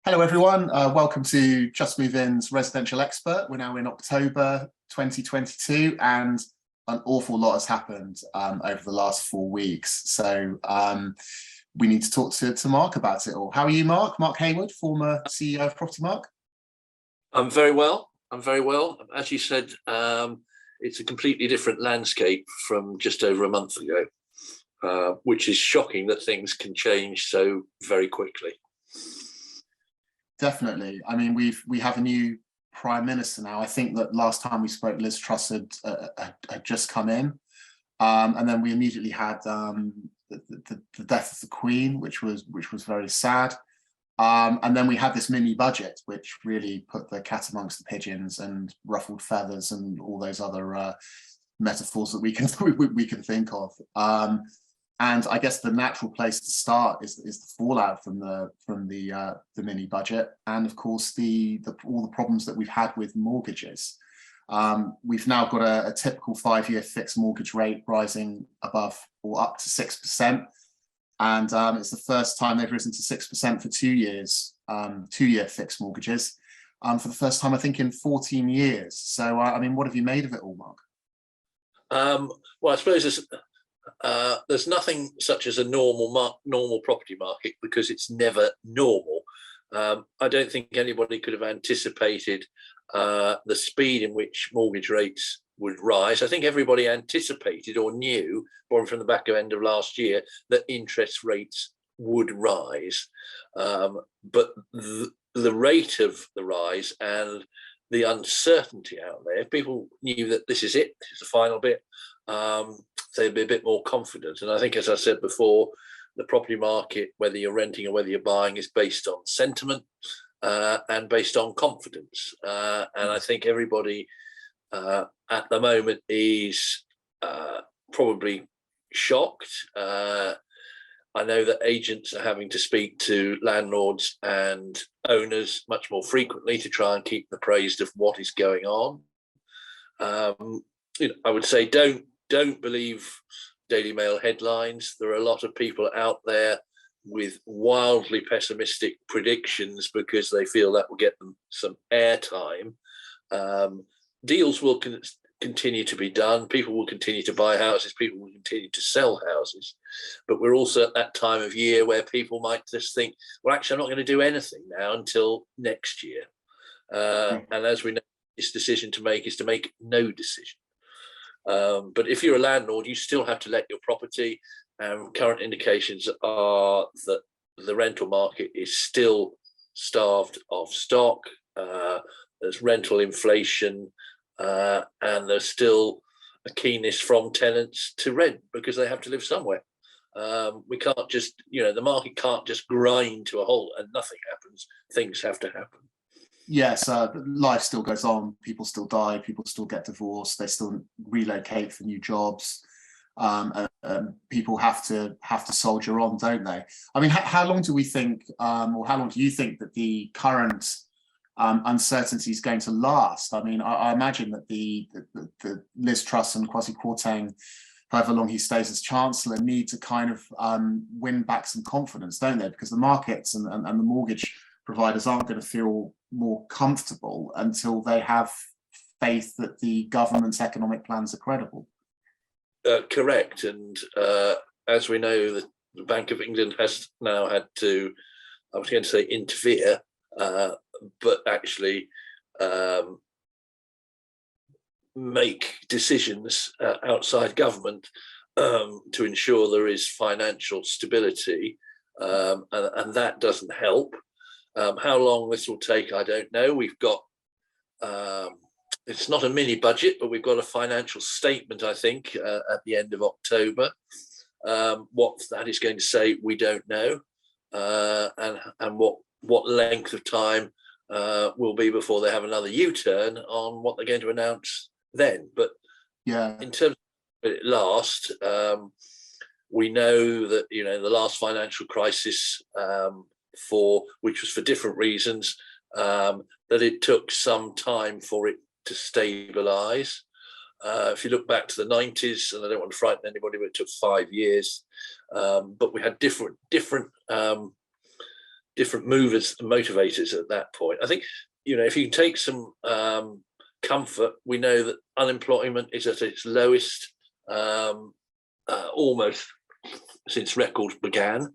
Hello, everyone. Welcome to Just Move In's Residential Expert. We're now in October 2022, and an awful lot has happened over the last 4 weeks. So we need to talk to Mark about it all. How are you, Mark? Mark Hayward, former CEO of Property Mark. I'm very well. As you said, it's a completely different landscape from just over a month ago, which is shocking that things can change so very quickly. Definitely. I mean, we have a new Prime Minister now. I think that last time we spoke, Liz Truss had just come in, and then we immediately had the death of the Queen, which was very sad, and then we had this mini budget, which really put the cat amongst the pigeons and ruffled feathers and all those other metaphors that we can think of. And I guess the natural place to start is the fallout from the mini budget, and of course all the problems that we've had with mortgages. We've now got a typical 5-year fixed mortgage rate rising above or up to 6%, and it's the first time they've risen to 6% for 2 years, 2-year fixed mortgages, for the first time I think in 14 years. So I mean, what have you made of it all, Mark? Well, I suppose there's nothing such as a normal property market, because it's never normal. I don't think anybody could have anticipated the speed in which mortgage rates would rise. I think everybody anticipated or knew, born from the back end of last year, that interest rates would rise. But the rate of the rise and the uncertainty out there, if people knew that this is it, this is the final bit, they'd be a bit more confident. And I think, as I said before, the property market, whether you're renting or whether you're buying, is based on sentiment and based on confidence. And I think everybody at the moment is probably shocked. I know that agents are having to speak to landlords and owners much more frequently to try and keep them appraised of what is going on. I would say don't believe Daily Mail headlines. There are a lot of people out there with wildly pessimistic predictions because they feel that will get them some airtime. Deals will continue to be done. People will continue to buy houses. People will continue to sell houses. But we're also at that time of year where people might just think, well, actually, I'm not going to do anything now until next year. And as we know, this decision to make is to make no decision. But if you're a landlord, you still have to let your property, and current indications are that the rental market is still starved of stock. There's rental inflation, and there's still a keenness from tenants to rent because they have to live somewhere. We can't just, the market can't just grind to a halt and nothing happens. Things have to happen. Yes, life still goes on. People still die. People still get divorced. They still relocate for new jobs. People have to soldier on, don't they? I mean, how long do we think, or how long do you think that the current uncertainty is going to last? I mean, I imagine that the Liz Truss and Kwasi Kwarteng, however long he stays as Chancellor, need to kind of win back some confidence, don't they? Because the markets and the mortgage providers aren't going to feel more comfortable until they have faith that the government's economic plans are credible. Correct. And as we know, the Bank of England has now had to, I was going to say interfere, but actually make decisions outside government to ensure there is financial stability, and that doesn't help. How long this will take, I don't know. We've got, it's not a mini budget, but we've got a financial statement, I think, at the end of October. What that is going to say, we don't know, and what length of time will be before they have another U-turn on what they're going to announce then. But yeah, in terms of it last, we know that the last financial crisis, which was for different reasons, that it took some time for it to stabilize. If you look back to the 90s, and I don't want to frighten anybody, but it took 5 years. But we had different different movers and motivators at that point. I think, if you can take some comfort, we know that unemployment is at its lowest almost since records began.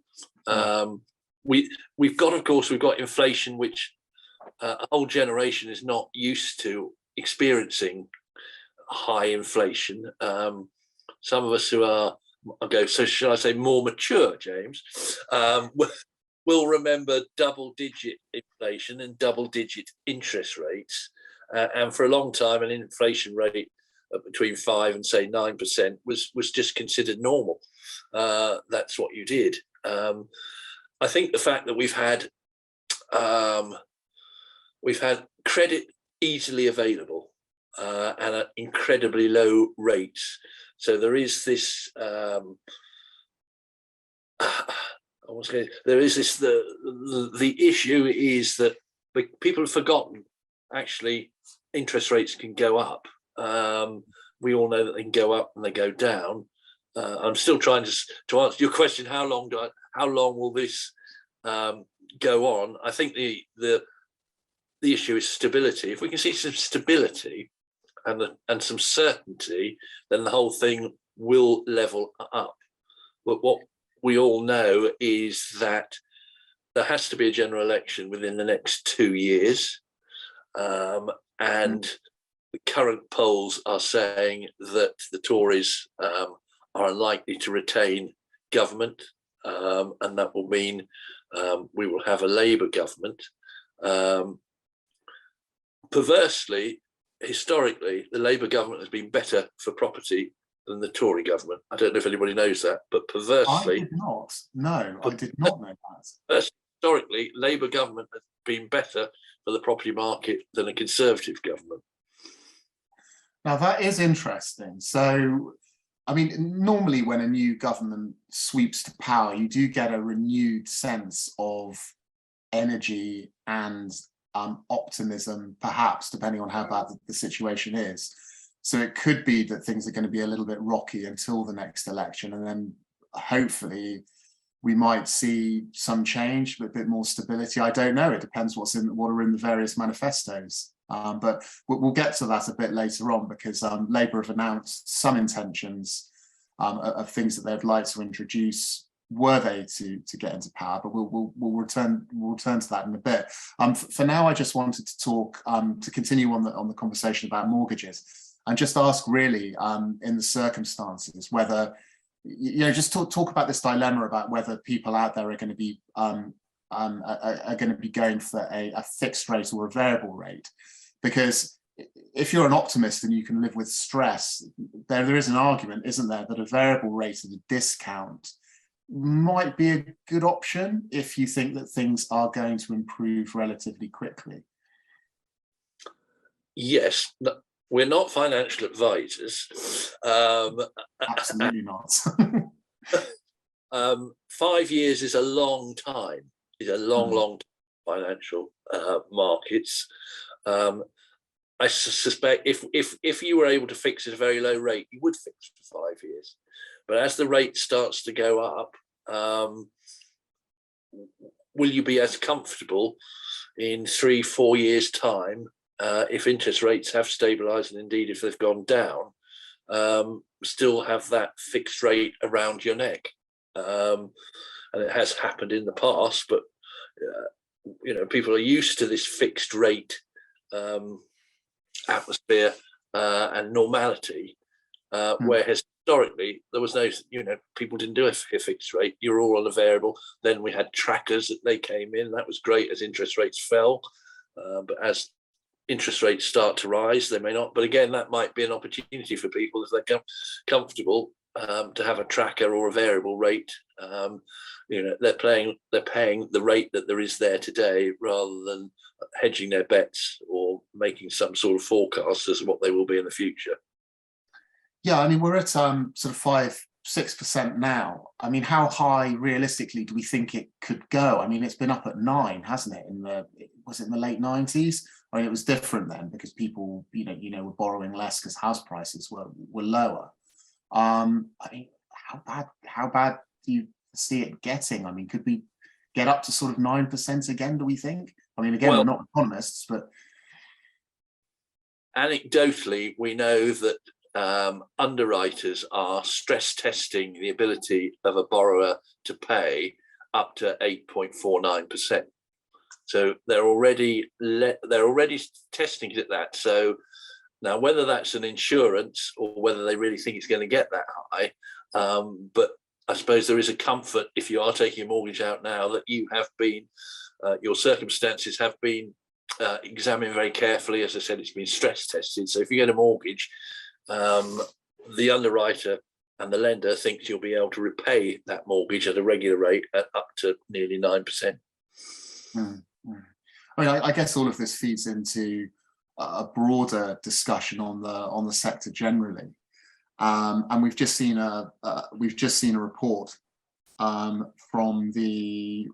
We've got inflation, which a whole generation is not used to experiencing high inflation. Some of us who are, so shall I say, more mature, James, will remember double-digit inflation and double-digit interest rates. And for a long time, an inflation rate between 5 and say 9% was just considered normal. That's what you did. I think the fact that we've had credit easily available and at incredibly low rates. So there is this. The issue is that people have forgotten actually interest rates can go up. We all know that they can go up and they go down. I'm still trying to answer your question. How long will this go on? I think the issue is stability. If we can see some stability and some certainty, then the whole thing will level up. But what we all know is that there has to be a general election within the next 2 years. And the current polls are saying that the Tories are unlikely to retain government, and that will mean we will have a Labour government. Perversely, historically, the Labour government has been better for property than the Tory government. I don't know if anybody knows that, but perversely... I did not. No, I did not know that. Historically, Labour government has been better for the property market than a Conservative government. Now, that is interesting. So, I mean, normally when a new government sweeps to power, you do get a renewed sense of energy and optimism, perhaps, depending on how bad the situation is. So it could be that things are going to be a little bit rocky until the next election, and then hopefully we might see some change, a bit more stability. I don't know. It depends what are in the various manifestos. But we'll get to that a bit later on, because Labour have announced some intentions of things that they'd like to introduce were they to get into power. But we'll return to that in a bit. For now, I just wanted to talk to continue on the conversation about mortgages, and just ask really in the circumstances whether just talk about this dilemma about whether people out there are going to be going for a fixed rate or a variable rate. Because if you're an optimist and you can live with stress, there is an argument, isn't there, that a variable rate at a discount might be a good option if you think that things are going to improve relatively quickly. Yes, we're not financial advisors. Absolutely not. 5 years is a long time. It's a long time financial markets. I suspect if you were able to fix at a very low rate, you would fix for 5 years. But as the rate starts to go up, will you be as comfortable in 3-4 years' time if interest rates have stabilised, and indeed if they've gone down, still have that fixed rate around your neck? And it has happened in the past, but people are used to this fixed rate atmosphere and normality, where historically there was no, people didn't do a fixed rate. You were all on a variable. Then we had trackers that they came in. That was great as interest rates fell, but as interest rates start to rise, they may not. But again, that might be an opportunity for people if they're comfortable to have a tracker or a variable rate. They're paying the rate that there is there today, rather than hedging their bets or making some sort of forecast as to what they will be in the future. Yeah, I mean, we're at sort of 5-6% now. I mean, how high realistically do we think it could go? I mean, it's been up at 9, hasn't it? Was it in the late 90s? I mean, it was different then because people, were borrowing less because house prices were lower. I mean, how bad do you see it getting? I mean, could we get up to sort of 9% again, do we think? I mean, again, Well, we're not economists, but anecdotally, we know that underwriters are stress testing the ability of a borrower to pay up to 8.49%. So they're already testing it at that. So now, whether that's an insurance or whether they really think it's going to get that high, but I suppose there is a comfort if you are taking a mortgage out now that you have been, your circumstances have been examined very carefully. As I said, it's been stress tested. So if you get a mortgage, the underwriter and the lender thinks you'll be able to repay that mortgage at a regular rate at up to nearly 9%. I mean, I guess all of this feeds into a broader discussion on the sector generally, and we've just seen a report from the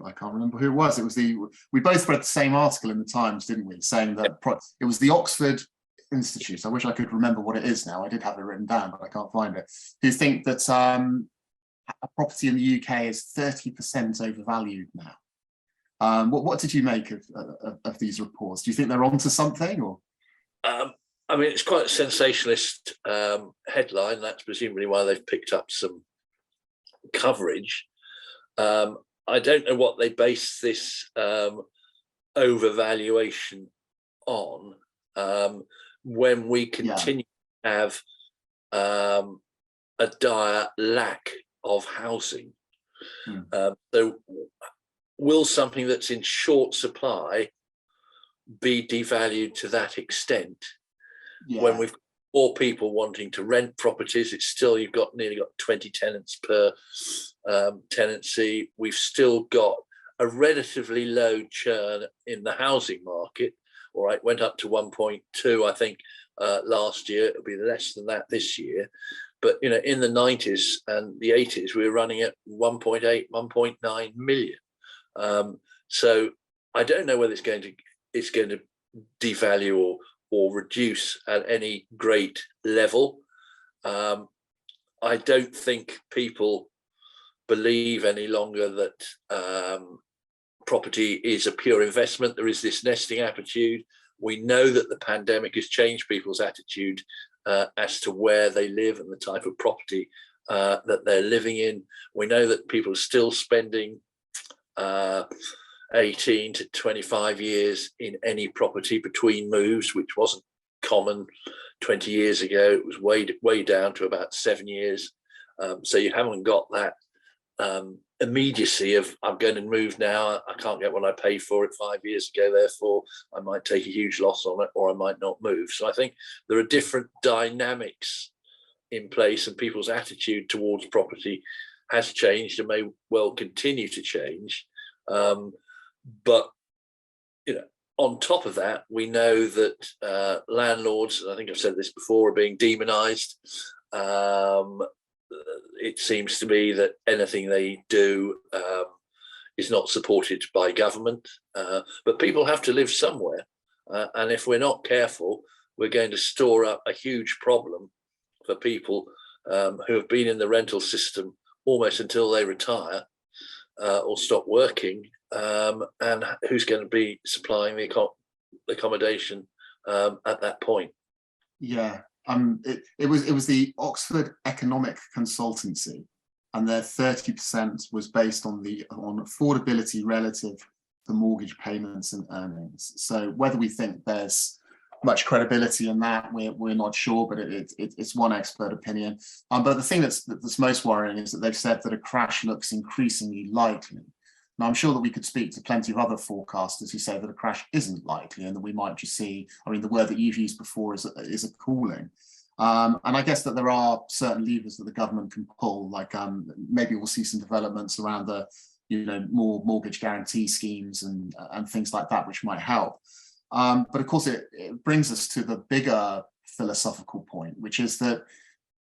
I can't remember who it was. It was we both read the same article in the Times, didn't we? Saying that it was the Oxford Institute. I wish I could remember what it is now. I did have it written down, but I can't find it. Who think that a property in the UK is 30% overvalued now? What did you make of these reports? Do you think they're onto something, or? I mean, it's quite a sensationalist headline. That's presumably why they've picked up some coverage. I don't know what they base this overvaluation on. When we continue to have a dire lack of housing. So will something that's in short supply be devalued to that extent? When we've got more people wanting to rent properties, it's still, you've nearly got 20 tenants per tenancy. We've still got a relatively low churn in the housing market. All right, went up to 1.2, I think, last year. It'll be less than that this year. But in the 90s and the 80s, we were running at 1.8, 1.9 million. So I don't know whether it's going to devalue or reduce at any great level. I don't think people believe any longer that property is a pure investment. There is this nesting attitude. We know that the pandemic has changed people's attitude as to where they live and the type of property that they're living in. We know that people are still spending 18 to 25 years in any property between moves, which wasn't common 20 years ago. It was way down to about 7 years. So you haven't got that immediacy of, I'm going to move now, I can't get what I paid for it 5 years ago, therefore I might take a huge loss on it, or I might not move. So I think there are different dynamics in place, and people's attitude towards property has changed and may well continue to change. But on top of that, we know that landlords, and I think I've said this before, are being demonized. It seems to me that anything they do is not supported by government, but people have to live somewhere. And if we're not careful, we're going to store up a huge problem for people who have been in the rental system almost until they retire or stop working, and who's going to be supplying the accommodation at that point. Yeah. It was the Oxford Economic Consultancy, and their 30% was based on affordability relative to mortgage payments and earnings. So whether we think there's much credibility in that, we're not sure, but it's one expert opinion. But the thing that's most worrying is that they've said that a crash looks increasingly likely. Now, I'm sure that we could speak to plenty of other forecasters who say that a crash isn't likely, and that we might just see, I mean, the word that you've used before is a cooling. And I guess that there are certain levers that the government can pull, like maybe we'll see some developments around the, more mortgage guarantee schemes and things like that, which might help. But of course, it brings us to the bigger philosophical point, which is that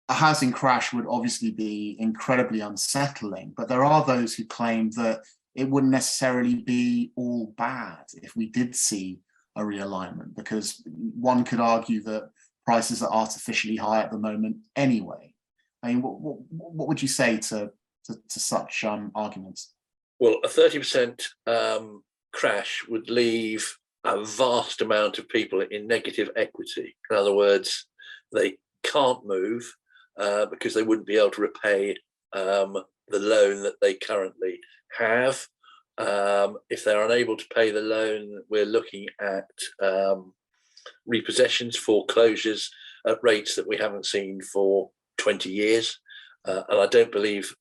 a housing crash would obviously be incredibly unsettling, but there are those who claim that it wouldn't necessarily be all bad if we did see a realignment, because one could argue that prices are artificially high at the moment anyway. I mean, what would you say to such arguments? Well, a 30% crash would leave a vast amount of people in negative equity. In other words, they can't move because they wouldn't be able to repay the loan that they currently have. If they're unable to pay the loan, we're looking at repossessions, foreclosures at rates that we haven't seen for 20 years. And I don't believe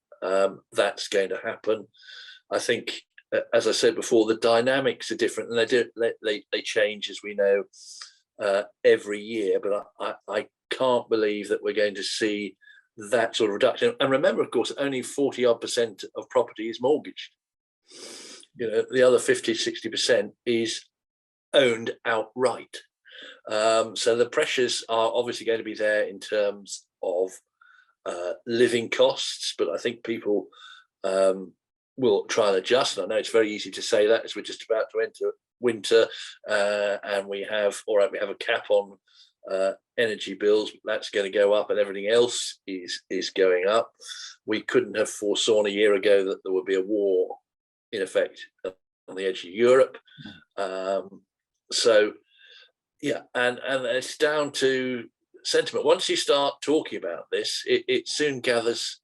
that's going to happen. I think, as I said before, the dynamics are different, and they change, as we know, every year. But I can't believe that we're going to see that sort of reduction. And remember, of course, only 40% of property is mortgaged. The other 50-60% is owned outright. So the pressures are obviously going to be there in terms of living costs, but I think people will try and adjust. And I know it's very easy to say that as we're just about to enter winter, and we have a cap on energy bills. That's going to go up, and everything else is going up. We couldn't have foresawn a year ago that there would be a war in effect on the edge of Europe. So yeah, and it's down to sentiment. Once you start talking about this, it soon gathers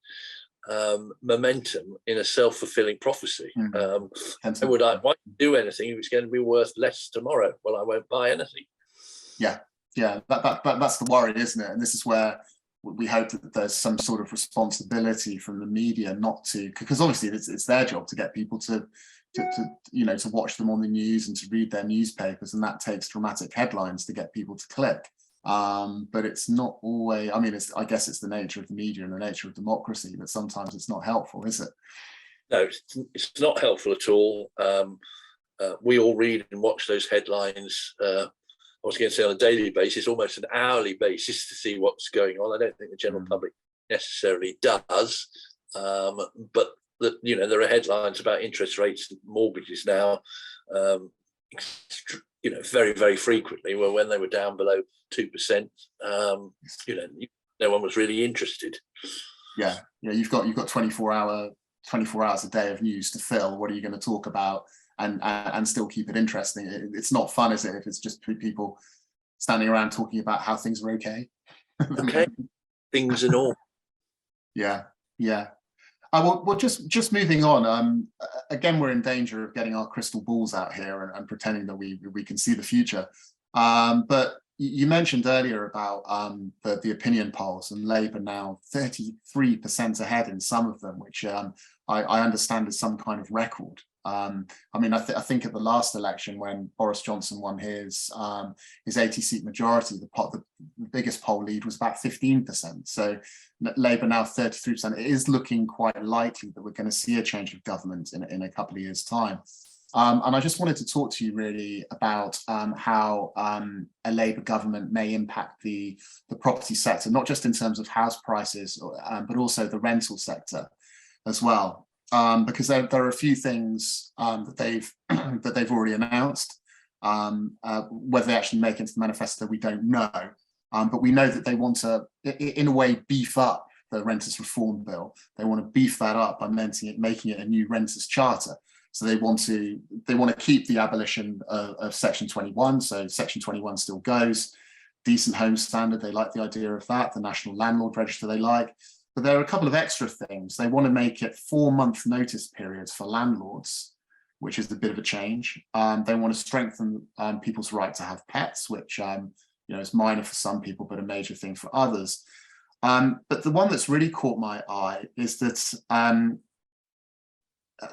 momentum in a self-fulfilling prophecy. Why do anything if it's going to be worth less tomorrow? Well, I won't buy anything. Yeah, that's the worry, isn't it? And this is where we hope that there's some sort of responsibility from the media not to, because obviously it's their job to get people to watch them on the news and to read their newspapers, and that takes dramatic headlines to get people to click. But it's not always, I guess it's the nature of the media and the nature of democracy, but sometimes it's not helpful, is it? No, it's not helpful at all. We all read and watch those headlines, I was going to say on a daily basis, almost an hourly basis, to see what's going on. I don't think the general public necessarily does, but there are headlines about interest rates and mortgages now, very, very frequently, where when they were down below 2%, no one was really interested. Yeah, you've got 24 hours a day of news to fill. What are you going to talk about and still keep it interesting? It's not fun, is it, if it's just people standing around talking about how things are okay? Okay, things and all. Yeah. Well, just moving on. Again, we're in danger of getting our crystal balls out here and pretending that we can see the future. But you mentioned earlier about the opinion polls, and Labour now 33% ahead in some of them, which I understand is some kind of record. I think at the last election, when Boris Johnson won his 80-seat majority, the biggest poll lead was about 15%. So Labour now 33%. It is looking quite likely that we're going to see a change of government in a couple of years' time. And I just wanted to talk to you really about how a Labour government may impact the property sector, not just in terms of house prices, but also the rental sector as well. Because there are a few things that they've already announced. Whether they actually make it into the manifesto, we don't know. But we know that they want to, in a way, beef up the Renters Reform Bill. They want to beef that up by making it a new Renters Charter. So they want to keep the abolition of Section 21. So Section 21 still goes. Decent home standard, they like the idea of that. The National Landlord Register, they like. But there are a couple of extra things. They want to make it 4-month notice periods for landlords, which is a bit of a change. They want to strengthen people's right to have pets, which is minor for some people, but a major thing for others. But the one that's really caught my eye is that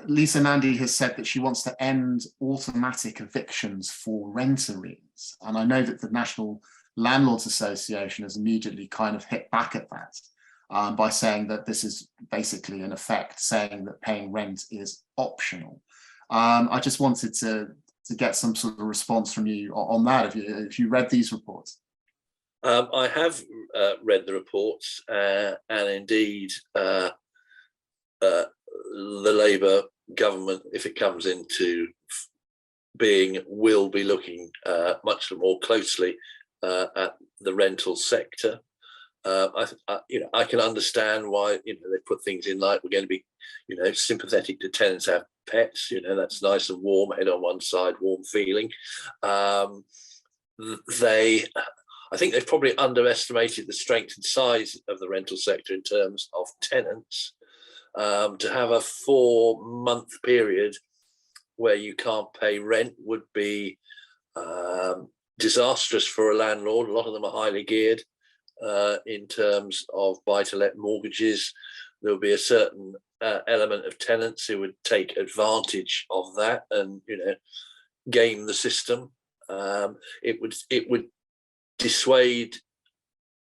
Lisa Nandy has said that she wants to end automatic evictions for rent arrears. And I know that the National Landlords Association has immediately kind of hit back at that. By saying that this is basically, in effect, saying that paying rent is optional. I just wanted to get some sort of response from you on that. Have you read these reports? I have read the reports, and indeed, the Labour government, if it comes into being, will be looking much more closely at the rental sector. I can understand why they put things in like we're going to be sympathetic to tenants have pets. That's nice and warm, head on one side, warm feeling. I think they've probably underestimated the strength and size of the rental sector in terms of tenants. To have a 4-month period where you can't pay rent would be disastrous for a landlord. A lot of them are highly geared in terms of buy-to-let mortgages. There will be a certain element of tenants who would take advantage of that and game the system. It would dissuade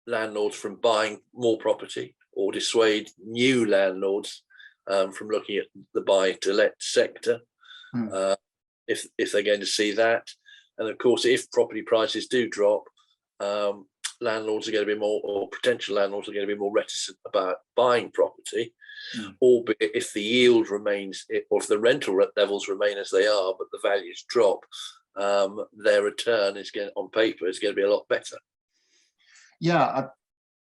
landlords from buying more property, or dissuade new landlords from looking at the buy-to-let sector if they're going to see that. And of course, if property prices do drop, landlords are going to be more, or potential landlords are going to be more reticent about buying property, albeit if the yield remains, or if the rental levels remain as they are, but the values drop, their return on paper is going to be a lot better. Yeah,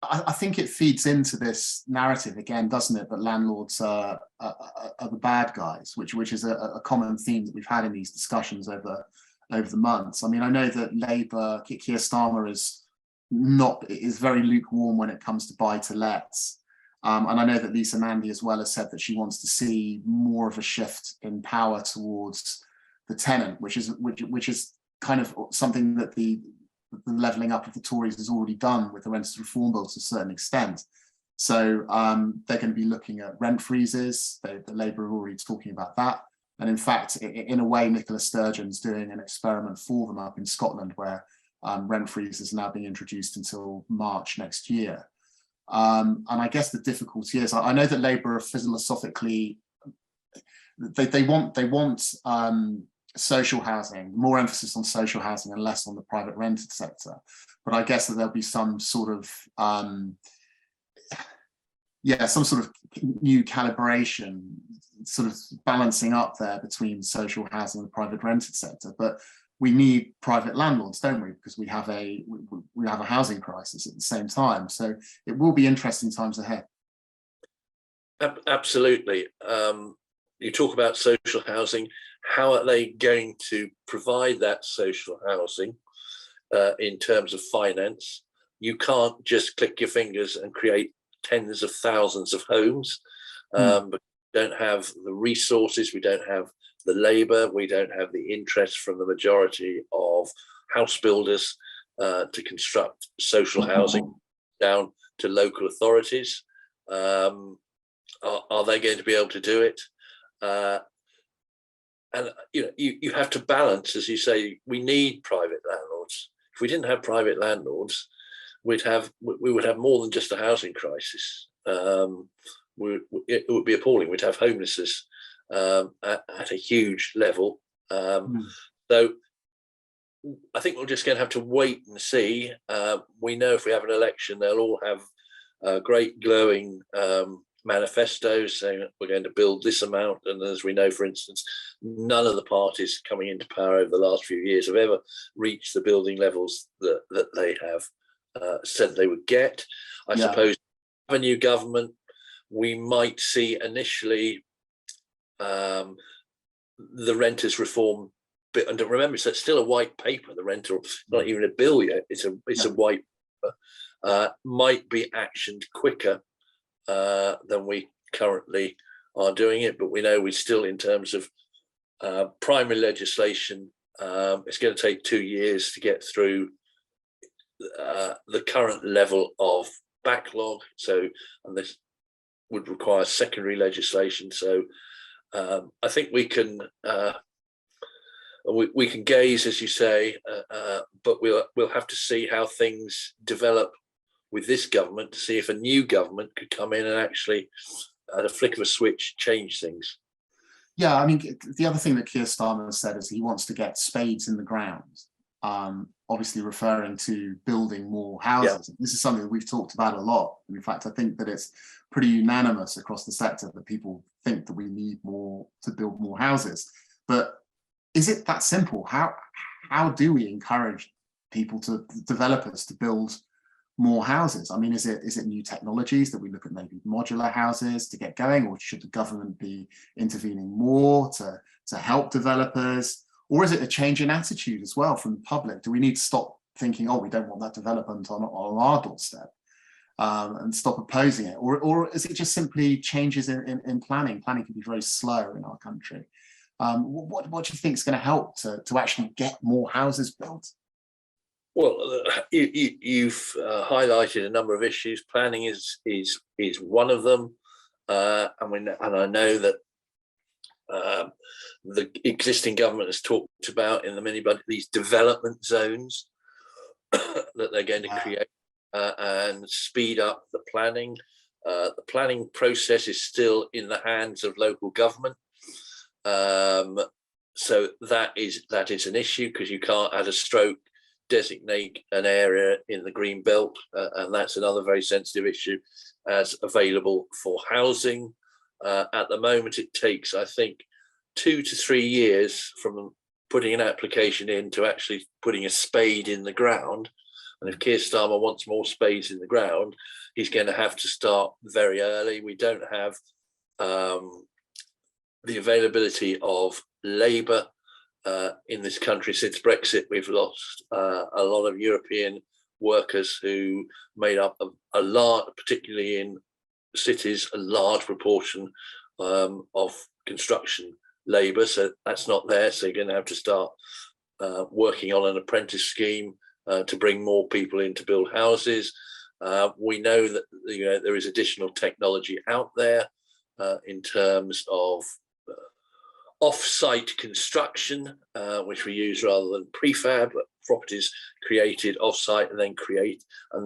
I think it feeds into this narrative again, doesn't it? That landlords are the bad guys, which is a common theme that we've had in these discussions over the months. I mean, I know that Labour, Keir Starmer is very lukewarm when it comes to buy-to-lets. And I know that Lisa Nandy as well has said that she wants to see more of a shift in power towards the tenant, which is kind of something that the levelling up of the Tories has already done with the Renters Reform Bill to a certain extent. So they're going to be looking at rent freezes. The Labour are already talking about that. And in fact, in a way, Nicola Sturgeon's doing an experiment for them up in Scotland where rent freezes are now being introduced until March next year. And I guess the difficulty is, I know that Labour are philosophically, they want social housing, more emphasis on social housing and less on the private rented sector. But I guess that there'll be some sort of, some sort of new calibration, sort of balancing up there between social housing and the private rented sector. But we need private landlords, don't we? Because we have a housing crisis at the same time. So it will be interesting times ahead. Absolutely. You talk about social housing. How are they going to provide that social housing in terms of finance? You can't just click your fingers and create tens of thousands of homes. But we don't have the resources, we don't have the labour, we don't have the interest from the majority of house builders to construct social housing down to local authorities. Are they going to be able to do it? And you have to balance, as you say, we need private landlords. If we didn't have private landlords, we would have more than just a housing crisis. It would be appalling. We'd have homelessness at a huge level. So I think we're just going to have to wait and see. We know if we have an election, they'll all have great glowing manifestos saying that we're going to build this amount. And as we know, for instance, none of the parties coming into power over the last few years have ever reached the building levels that they have said they would get. I suppose a new government, we might see initially the renters reform bit. And remember, it's still a white paper, the rental, not even a bill yet. It's a white paper. Might be actioned quicker than we currently are doing it, but we know we still, in terms of primary legislation, it's going to take 2 years to get through the current level of backlog. So, and this would require secondary legislation. So I think we can gaze, as you say, but we'll have to see how things develop with this government to see if a new government could come in and actually, at a flick of a switch, change things. Yeah, I mean, the other thing that Keir Starmer has said is he wants to get spades in the ground, obviously referring to building more houses. This is something that we've talked about a lot. In fact, I think that it's pretty unanimous across the sector that people think that we need to build more houses. But is it that simple? How do we encourage developers to build more houses? I mean, is it new technologies that we look at, maybe modular houses to get going, or should the government be intervening more to help developers? Or is it a change in attitude as well from the public? Do we need to stop thinking, oh, we don't want that development on our doorstep, and stop opposing it? Or is it just simply changes in planning? Planning can be very slow in our country. What do you think is going to help to actually get more houses built? Well, you've highlighted a number of issues. Planning is one of them, and I know that the existing government has talked about in the mini budget these development zones that they're going to create and speed up the planning. The planning process is still in the hands of local government, so that is an issue, because you can't at a stroke designate an area in the green belt, and that's another very sensitive issue as available for housing. At the moment, it takes, I think, 2 to 3 years from putting an application in to actually putting a spade in the ground. And if Keir Starmer wants more spades in the ground, he's going to have to start very early. We don't have the availability of labour in this country since Brexit. We've lost a lot of European workers who made up a large, particularly in cities, a large proportion of construction labour. So that's not there. So you're going to have to start working on an apprentice scheme to bring more people in to build houses. We know that there is additional technology out there in terms of off-site construction, which we use rather than prefab, properties created off-site and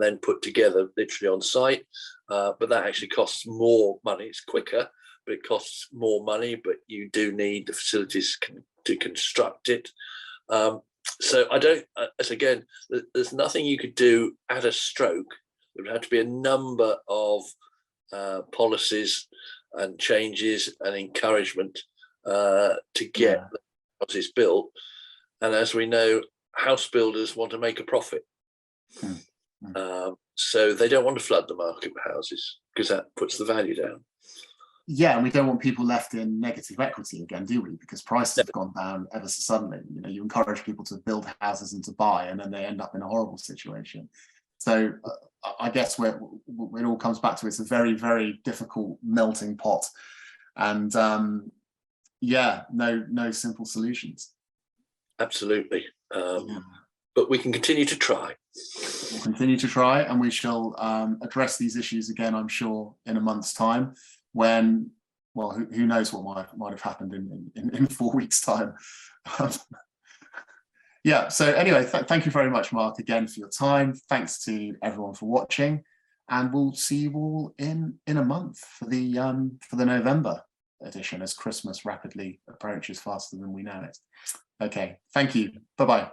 then put together literally on site. But that actually costs more money. It's quicker, but it costs more money, but you do need the facilities to construct it. So again, there's nothing you could do at a stroke. There would have to be a number of policies and changes and encouragement to get houses built. And as we know, house builders want to make a profit. So they don't want to flood the market with houses, because that puts the value down. Yeah, and we don't want people left in negative equity again, do we? Because prices have gone down ever so suddenly. You encourage people to build houses and to buy, and then they end up in a horrible situation. So I guess it all comes back to, it's a very, very difficult melting pot, and no simple solutions. Absolutely, but we can continue to try. We'll continue to try, and we shall address these issues again, I'm sure, in a month's time, when, well, who knows what might have happened in 4 weeks' time. Yeah, so anyway, thank you very much, Mark, again for your time. Thanks to everyone for watching, and we'll see you all in a month for the November edition, as Christmas rapidly approaches faster than we know it. Okay, thank you. Bye-bye.